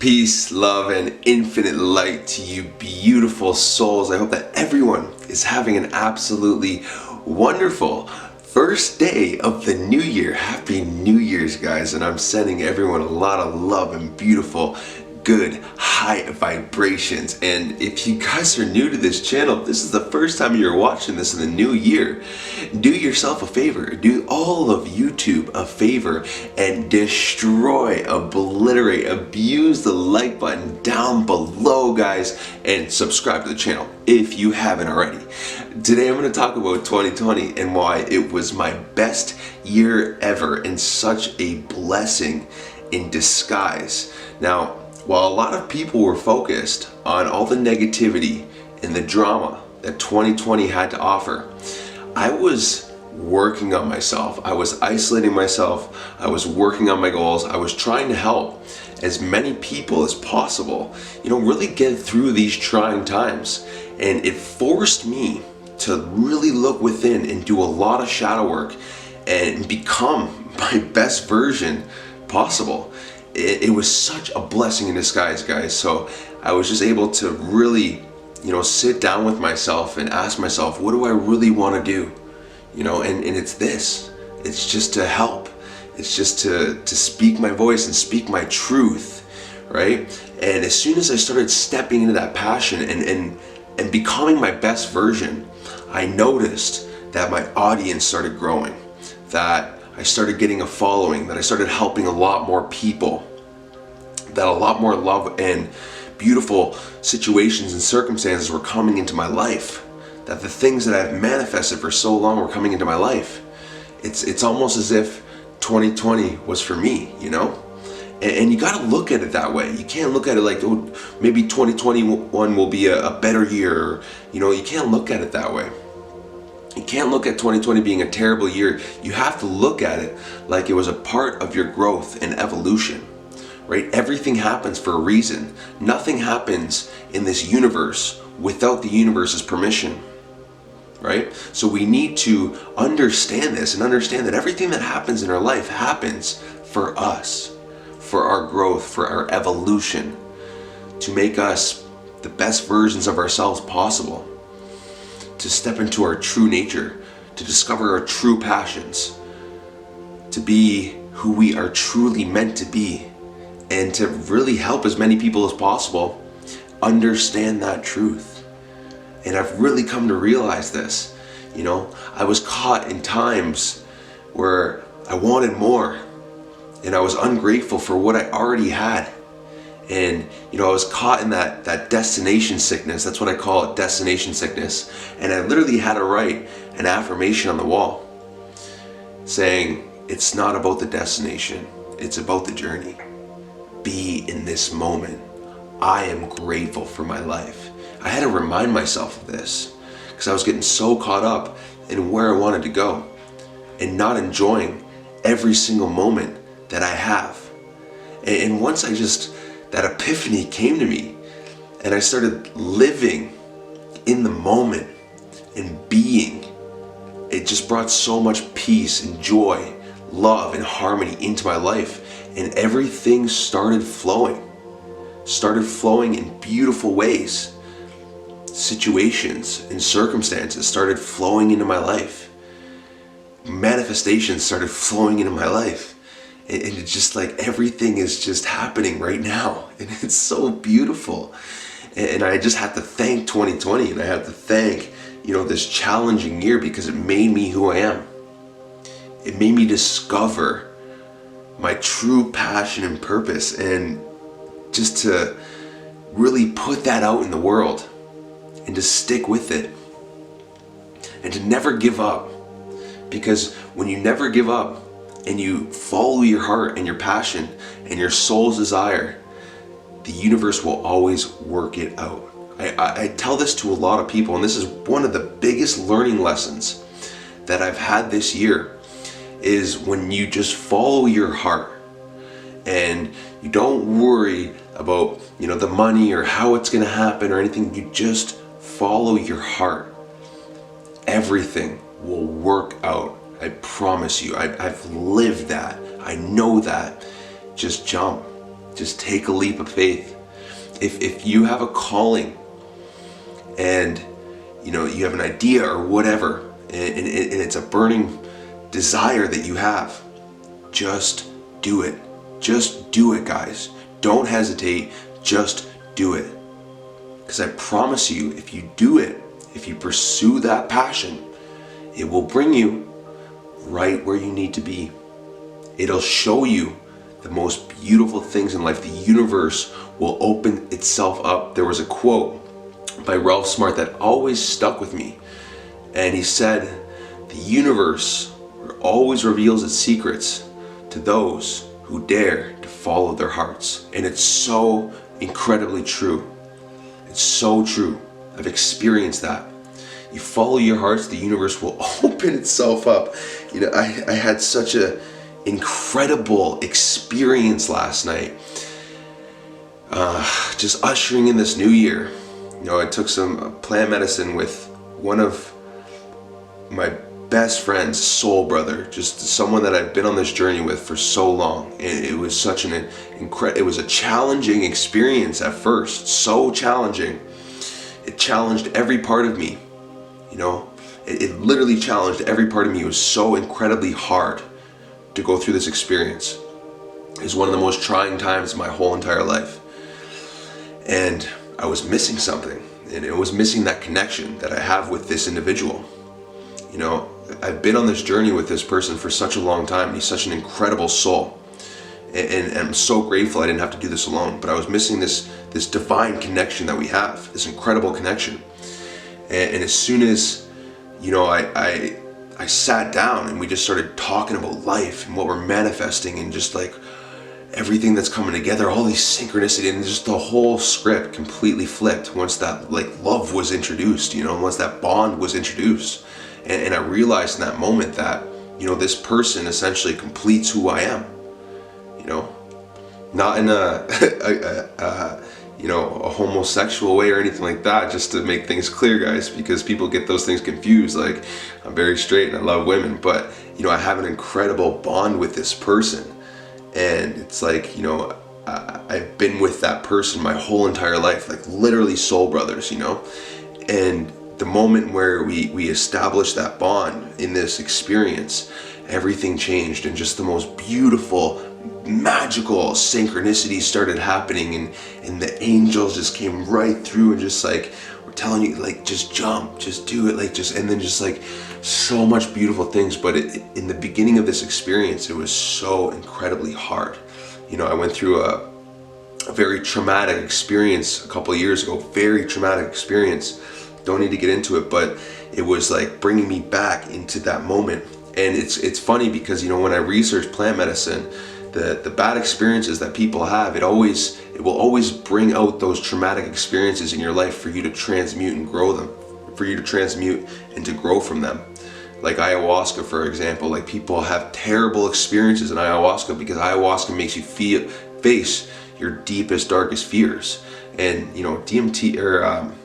Peace, love, and infinite light to you beautiful souls. I hope that everyone is having an absolutely wonderful first day of the new year. Happy New Year's, guys, and I'm sending everyone a lot of love and beautiful, good, high vibrations. And if you guys are new to this channel, if this is the first time you're watching this in the new year, do yourself a favor, do all of YouTube a favor, and destroy, obliterate, abuse the like button down below, guys, and subscribe to the channel if you haven't already. Today I'm going to talk about 2020 and why it was my best year ever and such a blessing in disguise. Now, while a lot of people were focused on all the negativity and the drama that 2020 had to offer, I was working on myself. I was isolating myself. I was working on my goals. I was trying to help as many people as possible, really get through these trying times. And it forced me to really look within and do a lot of shadow work and become my best version possible. It was such a blessing in disguise, guys. So I was just able to really, sit down with myself and ask myself, what do I really want to do? And it's this. It's just to help. It's just to speak my voice and speak my truth, right? And as soon as I started stepping into that passion and becoming my best version, I noticed that my audience started growing, that I started getting a following, that I started helping a lot more people, that a lot more love and beautiful situations and circumstances were coming into my life, that the things that I've manifested for so long were coming into my life. It's almost as if 2020 was for me, And you gotta look at it that way. You can't look at it like, oh, maybe 2021 will be a better year. You can't look at it that way. You can't look at 2020 being a terrible year. You have to look at it like it was a part of your growth and evolution, right? Everything happens for a reason. Nothing happens in this universe without the universe's permission, right? So we need to understand this and understand that everything that happens in our life happens for us, for our growth, for our evolution, to make us the best versions of ourselves possible, to step into our true nature, to discover our true passions, to be who we are truly meant to be, and to really help as many people as possible understand that truth. And I've really come to realize this. I was caught in times where I wanted more, and I was ungrateful for what I already had. And I was caught in that destination sickness. That's what I call it, destination sickness. And I literally had to write an affirmation on the wall saying, it's not about the destination, it's about the journey. Be in this moment. I am grateful for my life. I had to remind myself of this because I was getting so caught up in where I wanted to go and not enjoying every single moment that I have. And once that epiphany came to me and I started living in the moment and being, it just brought so much peace and joy, love and harmony into my life, and everything started flowing in beautiful ways. Situations and circumstances started flowing into my life. Manifestations started flowing into my life. And it's just like everything is just happening right now. And it's so beautiful. And I just have to thank 2020, and I have to thank, this challenging year, because it made me who I am. It made me discover my true passion and purpose, and just to really put that out in the world and to stick with it and to never give up. Because when you never give up, and you follow your heart and your passion and your soul's desire, the universe will always work it out. I tell this to a lot of people, and this is one of the biggest learning lessons that I've had this year, is when you just follow your heart and you don't worry about, the money or how it's going to happen or anything. You just follow your heart. Everything will work out. I promise you. I've lived that. I know that. Just jump. Just take a leap of faith. If you have a calling and you have an idea or whatever, and it's a burning desire that you have, just do it. Just do it, guys. Don't hesitate. Just do it. Because I promise you, if you do it, if you pursue that passion, it will bring you right where you need to be. It'll show you the most beautiful things in life. The universe will open itself up. There was a quote by Ralph Smart that always stuck with me. And he said, the universe always reveals its secrets to those who dare to follow their hearts. And it's so incredibly true. It's so true. I've experienced that. You follow your hearts, the universe will open itself up. I had such a incredible experience last night. Just ushering in this new year. I took some plant medicine with one of my best friends, soul brother, just someone that I've been on this journey with for so long. And it was such an it was a challenging experience at first, so challenging. It challenged every part of me. It literally challenged every part of me. It was so incredibly hard to go through this experience. It was one of the most trying times of my whole entire life. And I was missing something, and it was missing that connection that I have with this individual. I've been on this journey with this person for such a long time, and he's such an incredible soul. And I'm so grateful I didn't have to do this alone, but I was missing this divine connection that we have, this incredible connection. And as soon as, I sat down and we just started talking about life and what we're manifesting and just like everything that's coming together, all these synchronicity, and just the whole script completely flipped once that love was introduced, once that bond was introduced. And I realized in that moment that, this person essentially completes who I am, not in a homosexual way or anything like that, just to make things clear, guys, because people get those things confused. Like, I'm very straight and I love women, but, I have an incredible bond with this person. And it's like, I've been with that person my whole entire life, like literally soul brothers, and the moment where we established that bond in this experience, everything changed, and just the most beautiful, magical synchronicity started happening, and the angels just came right through and just we're telling you, just jump, just do it, and then just so much beautiful things. But in the beginning of this experience, it was so incredibly hard. I went through a very traumatic experience a couple of years ago, very traumatic experience. Don't need to get into it, but it was bringing me back into that moment. And it's funny because, when I research plant medicine, the bad experiences that people have, it will always bring out those traumatic experiences in your life for you to transmute and grow them, for you to transmute and to grow from them. Like ayahuasca, for example, people have terrible experiences in ayahuasca because ayahuasca makes you face your deepest, darkest fears. And DMT or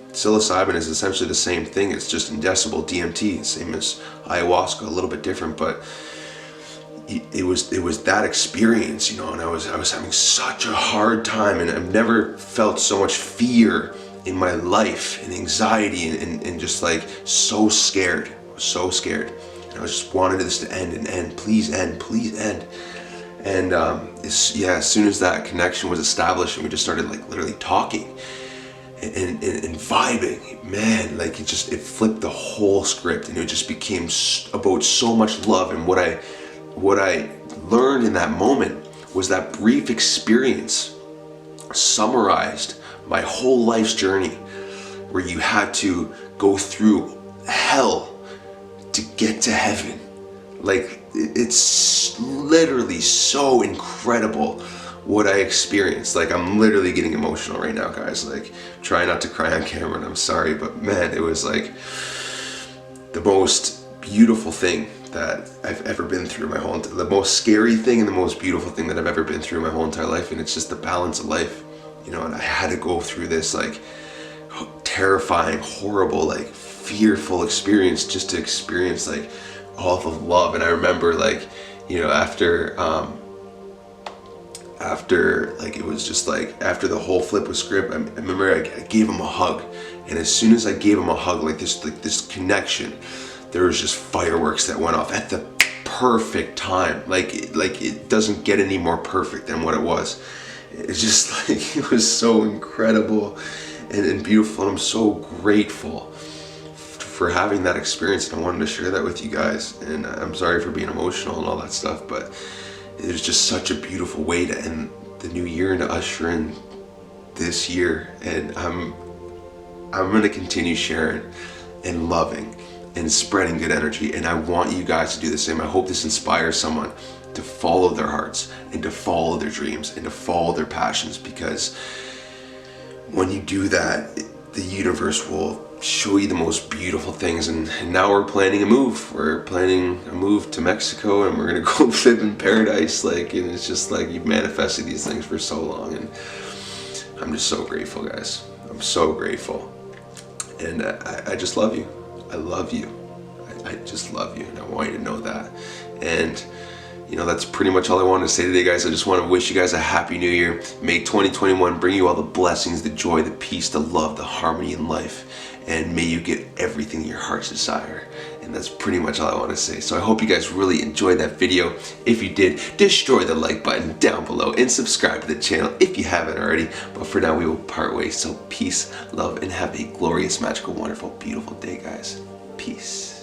psilocybin is essentially the same thing. It's just ingestible DMT, same as ayahuasca, a little bit different, but it was that experience, and I was having such a hard time, and I've never felt so much fear in my life, and anxiety, and just so scared, and I just wanted this to end, and please end. And as soon as that connection was established and we just started literally talking and vibing, man, it flipped the whole script, and it just became about so much love. And what I learned in that moment was that brief experience summarized my whole life's journey, where you had to go through hell to get to heaven. It's literally so incredible what I experienced. I'm literally getting emotional right now, guys. Try not to cry on camera, and I'm sorry, but man, it was the most beautiful thing that I've ever been through the most scary thing and the most beautiful thing that I've ever been through my whole entire life. And it's just the balance of life, and I had to go through this terrifying, horrible, fearful experience just to experience all the love. And I remember after after, like, it was just like, after the whole flip with script, I remember I gave him a hug. And as soon as I gave him a hug, like this connection, there was just fireworks that went off at the perfect time. Like it doesn't get any more perfect than what it was. It's just like, it was so incredible and beautiful. And I'm so grateful for having that experience, and I wanted to share that with you guys. And I'm sorry for being emotional and all that stuff, but it was just such a beautiful way to end the new year and to usher in this year. And I'm going to continue sharing and loving and spreading good energy, and I want you guys to do the same. I hope this inspires someone to follow their hearts and to follow their dreams and to follow their passions, because when you do that, the universe will show you the most beautiful things. And now we're planning a move. We're planning a move to Mexico, and we're gonna go live in paradise. Like, and it's just like, you've manifested these things for so long, and I'm just so grateful, guys. I'm so grateful, and I just love you. I love you. I just love you, and I want you to know that. And you know, that's pretty much all I wanted to say today, guys. I just want to wish you guys a happy new year. May 2021 bring you all the blessings, the joy, the peace, the love, the harmony in life. And may you get everything your heart's desire. And that's pretty much all I want to say. So I hope you guys really enjoyed that video. If you did, destroy the like button down below and subscribe to the channel if you haven't already. But for now, we will part ways. So peace, love, and have a glorious, magical, wonderful, beautiful day, guys. Peace.